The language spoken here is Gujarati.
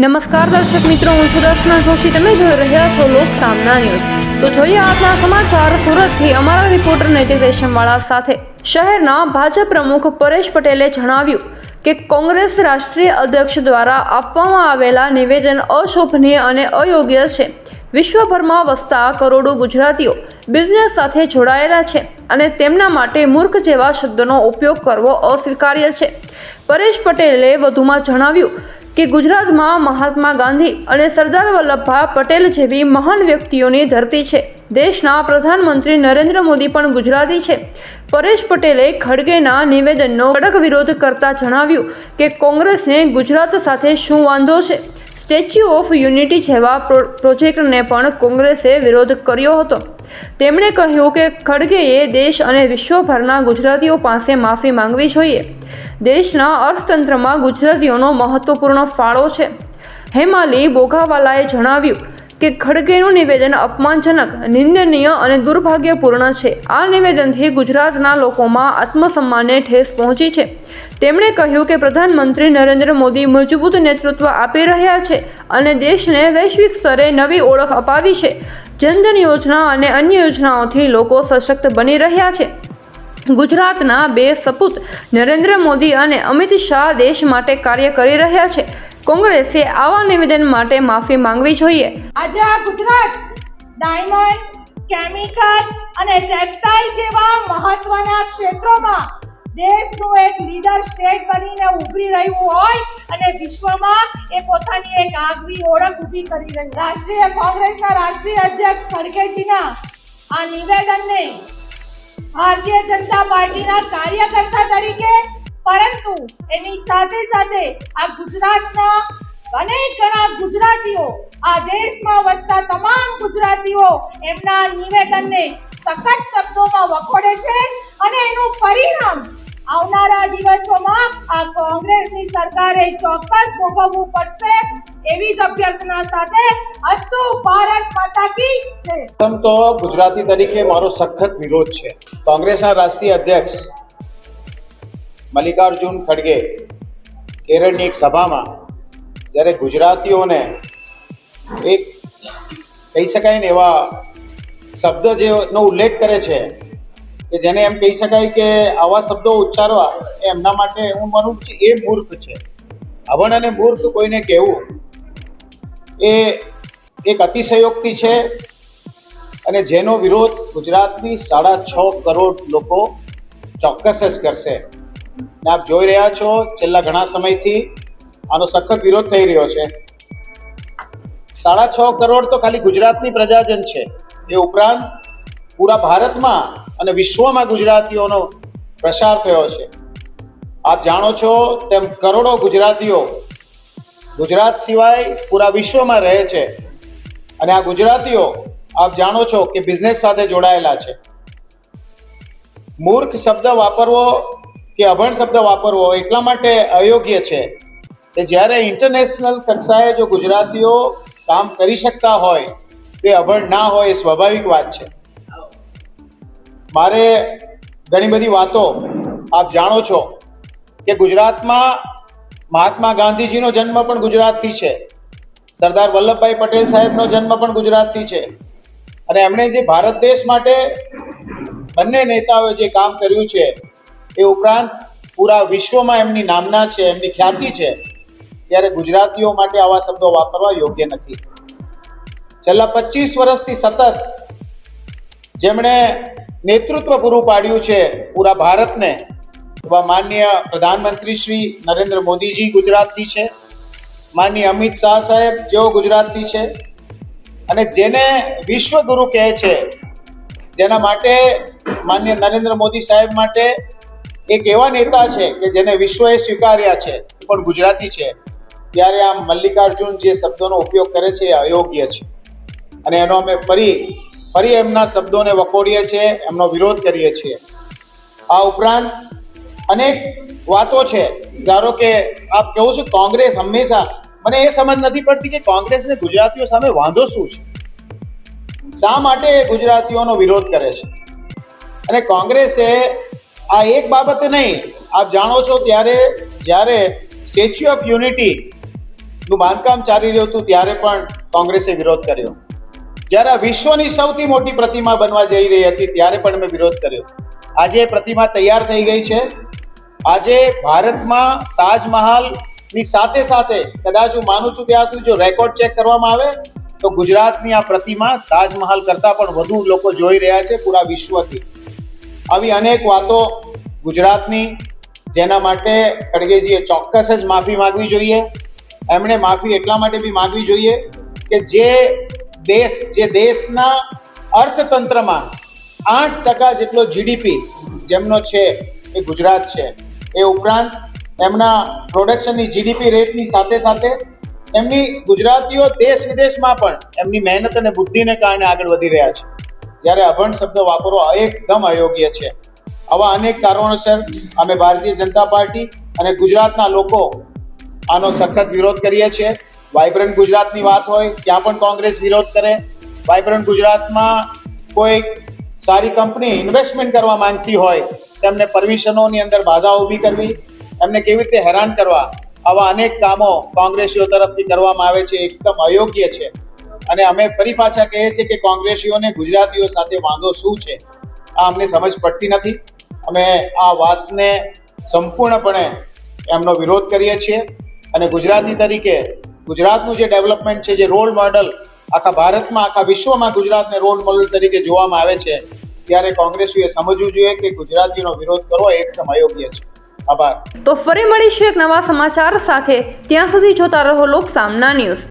નમસ્કાર દર્શક મિત્રો, હું સુદર્શના જોશી. તમે જોઈ રહ્યા છો લોક સામના ન્યૂઝ. તો જોઈએ આજના સમાચાર સુરતથી અમારા રિપોર્ટર નૈતિક રેશમવાળા સાથે. શહેરના ભાજપ પ્રમુખ પરેશ પટેલે જણાવ્યું કે કોંગ્રેસ રાષ્ટ્રીય અધ્યક્ષ દ્વારા આપવામાં આવેલા નિવેદન અશોભનીય અને અયોગ્ય છે. વિશ્વભરમાં વસતા કરોડો ગુજરાતીઓ બિઝનેસ સાથે જોડાયેલા છે અને તેમના માટે મૂર્ખ જેવા શબ્દનો ઉપયોગ કરવો અસ્વીકાર્ય છે. પરેશ પટેલે વધુમાં જણાવ્યું કે ગુજરાતમાં મહાત્મા ગાંધી અને સરદાર વલ્લભભાઈ પટેલ જેવી મહાન વ્યક્તિઓની ધરતી છે. દેશના પ્રધાનમંત્રી નરેન્દ્ર મોદી પણ ગુજરાતી છે. પરેશ પટેલે ખડગેના નિવેદનનો કડક વિરોધ કરતા જણાવ્યું કે કોંગ્રેસને ગુજરાત સાથે શું વાંધો છે. સ્ટેચ્યુ ઓફ યુનિટી જેવા પ્રોજેક્ટને પણ કોંગ્રેસે વિરોધ કર્યો હતો. તેમણે કહ્યું કે ખડગેએ દેશ અને વિશ્વભરના ગુજરાતીઓ પાસે માફી માંગવી જોઈએ. દેશના અર્થતંત્રમાં ગુજરાતીઓનો મહત્વપૂર્ણ ફાળો છે. હેમાલી બોઘાવાલાએ જણાવ્યું કે ખડગેનું નિવેદન અપમાનજનક, નિંદનીય અને દુર્ભાગ્યપૂર્ણ છે. આ નિવેદનથી ગુજરાતના લોકોમાં આત્મસન્માનને ઠેસ પહોંચી છે. તેમણે કહ્યું કે પ્રધાનમંત્રી નરેન્દ્ર મોદી મજબૂત નેતૃત્વ આપી રહ્યા છે અને દેશને વૈશ્વિક સ્તરે નવી ઓળખ અપાવી છે. જનધન યોજના અને અન્ય યોજનાઓથી લોકો સશક્ત બની રહ્યા છે. ગુજરાતના બે સપૂત નરેન્દ્ર મોદી અને અમિત શાહ દેશ માટે કાર્ય કરી રહ્યા છે. કોંગ્રેસે આવા નિવેદન માટે માફી માંગવી જોઈએ. આજે આ ગુજરાત ડાયમંડ, કેમિકલ અને ટેક્સટાઇલ જેવા મહત્વના ક્ષેત્રોમાં દેશનું એક લીડર સ્ટેટ બનીને ઉભરી રહ્યું હોય અને વિશ્વમાં એ પોતાની એક આગવી ઓળખ ઊભી કરી રહ્યું. રાષ્ટ્રીય કોંગ્રેસના રાષ્ટ્રીય અધ્યક્ષ ખડગેજીના આ નિવેદનને ભારતીય જનતા પાર્ટીના કાર્યકર્તા તરીકે, પરંતુ એની સાથે સાથે આ ગુજરાતના અનેક ગણા ગુજરાતીઓ, આ દેશમાં વસતા તમામ ગુજરાતીઓ એમના નિવેદનને સખત શબ્દોમાં વખોડે છે અને એનું પરિણામ આવનારા દિવસોમાં આ કોંગ્રેસની સરકારે ચોક્કસ ભોગવવું પડશે એવી જ અભ્યર્થના સાથે અસ્તુ ભારત માતા કી જય. પ્રથમ તો ગુજરાતી તરીકે મારો સખત વિરોધ છે. કોંગ્રેસના રાષ્ટ્રીય અધ્યક્ષ મલ્લિકાર્જુન ખડગે કેરળની એક સભામાં જ્યારે ગુજરાતીઓને એક કહી શકાય ને એવા શબ્દ જેનો ઉલ્લેખ કરે છે કે જેને એમ કહી શકાય કે આવા શબ્દો ઉચ્ચારવા એ એમના માટે હું માનું છું એ મૂર્ખ છે. અભણ અને મૂર્ખ કોઈને કહેવું એ એક અતિશયોક્તિ છે અને જેનો વિરોધ ગુજરાતની 6.5 કરોડ લોકો ચોક્કસ જ કરશે. ને આપ જોઈ રહ્યા છો છેલ્લા ઘણા સમયથી આનો સખત વિરોધ થઈ રહ્યો છે. 6.5 કરોડ તો ખાલી ગુજરાતની પ્રજાજન છે. એ ઉપરાંત પૂરા ભારતમાં અને વિશ્વમાં ગુજરાતીઓનો પ્રસાર થયો છે. આપ જાણો છો તેમ કરોડો ગુજરાતીઓ ગુજરાત સિવાય પૂરા વિશ્વમાં રહે છે અને આ ગુજરાતીઓ આપ જાણો છો કે બિઝનેસ સાથે જોડાયેલા છે. મૂર્ખ શબ્દ વાપરવો કે અભણ શબ્દ વાપરવો એટલા માટે અયોગ્ય છે કે જ્યારે ઇન્ટરનેશનલ કક્ષાએ જો ગુજરાતીઓ કામ કરી શકતા હોય તે અભણ ના હોય એ સ્વાભાવિક વાત છે. મારે ઘણી બધી વાતો આપ જાણો છો કે ગુજરાતમાં મહાત્મા ગાંધીજીનો જન્મ પણ ગુજરાતથી છે. સરદાર વલ્લભભાઈ પટેલ સાહેબનો જન્મ પણ ગુજરાતથી છે અને એમણે જે ભારત દેશ માટે બંને નેતાઓએ જે કામ કર્યું છે એ ઉપરાંત પૂરા વિશ્વમાં એમની નામના છે, એમની ખ્યાતિ છે. ત્યારે ગુજરાતીઓ માટે આવા શબ્દો વાપરવા યોગ્ય નથી. છેલ્લા 25 વર્ષથી સતત જેમણે નેતૃત્વ પૂરું પાડ્યું છે પૂરા ભારતને એવા માનનીય પ્રધાનમંત્રી શ્રી નરેન્દ્ર મોદીજી ગુજરાતથી છે. માનનીય અમિત શાહ સાહેબ જેઓ ગુજરાતથી છે અને જેને વિશ્વગુરુ કહે છે, જેના માટે માનનીય નરેન્દ્ર મોદી સાહેબ માટે એક એવા નેતા છે કે જેને વિશ્વએ સ્વીકાર્યા છે પણ ગુજરાતી છે. ત્યારે આમ મલ્લિકાર્જુન જે શબ્દોનો ઉપયોગ કરે છે એ અયોગ્ય છે અને એનો અમે ફરી એમના શબ્દોને વખોડીએ છીએ, એમનો વિરોધ કરીએ છીએ. આ ઉપરાંત અનેક વાતો છે. ધારો કે આપ કહો છો કોંગ્રેસ હંમેશા, મને એ સમજ નથી પડતી કે કોંગ્રેસને ગુજરાતીઓ સામે વાંધો શું છે, શા માટે ગુજરાતીઓનો વિરોધ કરે છે. અને કોંગ્રેસે આ એક બાબતે નહીં, આપ જાણો છો ત્યારે જ્યારે સ્ટેચ્યુ ઓફ યુનિટી નું બાંધકામ ચાલી રહ્યું હતું ત્યારે પણ કોંગ્રેસે વિરોધ કર્યો. જ્યારે વિશ્વની સૌથી મોટી પ્રતિમા બનવા જઈ રહી હતી ત્યારે પણ અમે વિરોધ કર્યો. આજે એ પ્રતિમા તૈયાર થઈ ગઈ છે. આજે ભારતમાં તાજમહાલની સાથે સાથે કદાચ હું માનું છું ત્યાં સુધી જો રેકોર્ડ ચેક કરવામાં આવે તો ગુજરાતની આ પ્રતિમા તાજમહાલ કરતાં પણ વધુ લોકો જોઈ રહ્યા છે પૂરા વિશ્વથી. આવી અનેક વાતો ગુજરાતની, જેના માટે ખડગેજીએ ચોક્કસ જ માફી માંગવી જોઈએ. એમણે માફી એટલા માટે બી માંગવી જોઈએ કે જે દેશના અર્થતંત્રમાં 8% જેટલો જીડીપી જેમનો છે એ ગુજરાત છે. એ ઉપરાંત એમના પ્રોડક્શનની જીડીપી રેટની સાથે સાથે એમની ગુજરાતીઓ દેશ વિદેશમાં પણ એમની મહેનત અને બુદ્ધિને કારણે આગળ વધી રહ્યા છે. જ્યારે અભણ શબ્દ વાપરવો એકદમ અયોગ્ય છે. આવા અનેક કારણોસર અમે ભારતીય જનતા પાર્ટી અને ગુજરાતના લોકો આનો સખત વિરોધ કરીએ છીએ. વાઇબ્રન્ટ ગુજરાતની વાત હોય ત્યાં પણ કોંગ્રેસ વિરોધ કરે. વાઇબ્રન્ટ ગુજરાતમાં કોઈ સારી કંપની ઇન્વેસ્ટમેન્ટ કરવા માંગતી હોય તેમને પરમિશનોની અંદર બાધા ઊભી કરવી, એમને કેવી રીતે હેરાન કરવા, આવા અનેક કામો કોંગ્રેસીઓ તરફથી કરવામાં આવે છે, એકદમ અયોગ્ય છે. અને અમે ફરી પાછા કહીએ છીએ કે કોંગ્રેસીઓને ગુજરાતીઓ સાથે વાંધો શું છે આ અમને સમજ પડતી નથી. અમે આ વાતને સંપૂર્ણપણે એમનો વિરોધ કરીએ છીએ અને ગુજરાતી તરીકે ગુજરાતનું જે ડેવલપમેન્ટ છે, જે રોલ મોડલ આખા ભારતમાં, આખા વિશ્વમાં ગુજરાતને રોલ મોડલ તરીકે જોવામાં આવે છે, ત્યારે કોંગ્રેસીઓએ સમજવું જોઈએ કે ગુજરાતીઓનો વિરોધ કરવો એકદમ અયોગ્ય છે. આભાર. તો ફરી મળીશું એક નવા સમાચાર સાથે. ત્યાં સુધી જોતા રહો લોકસામના ન્યૂઝ.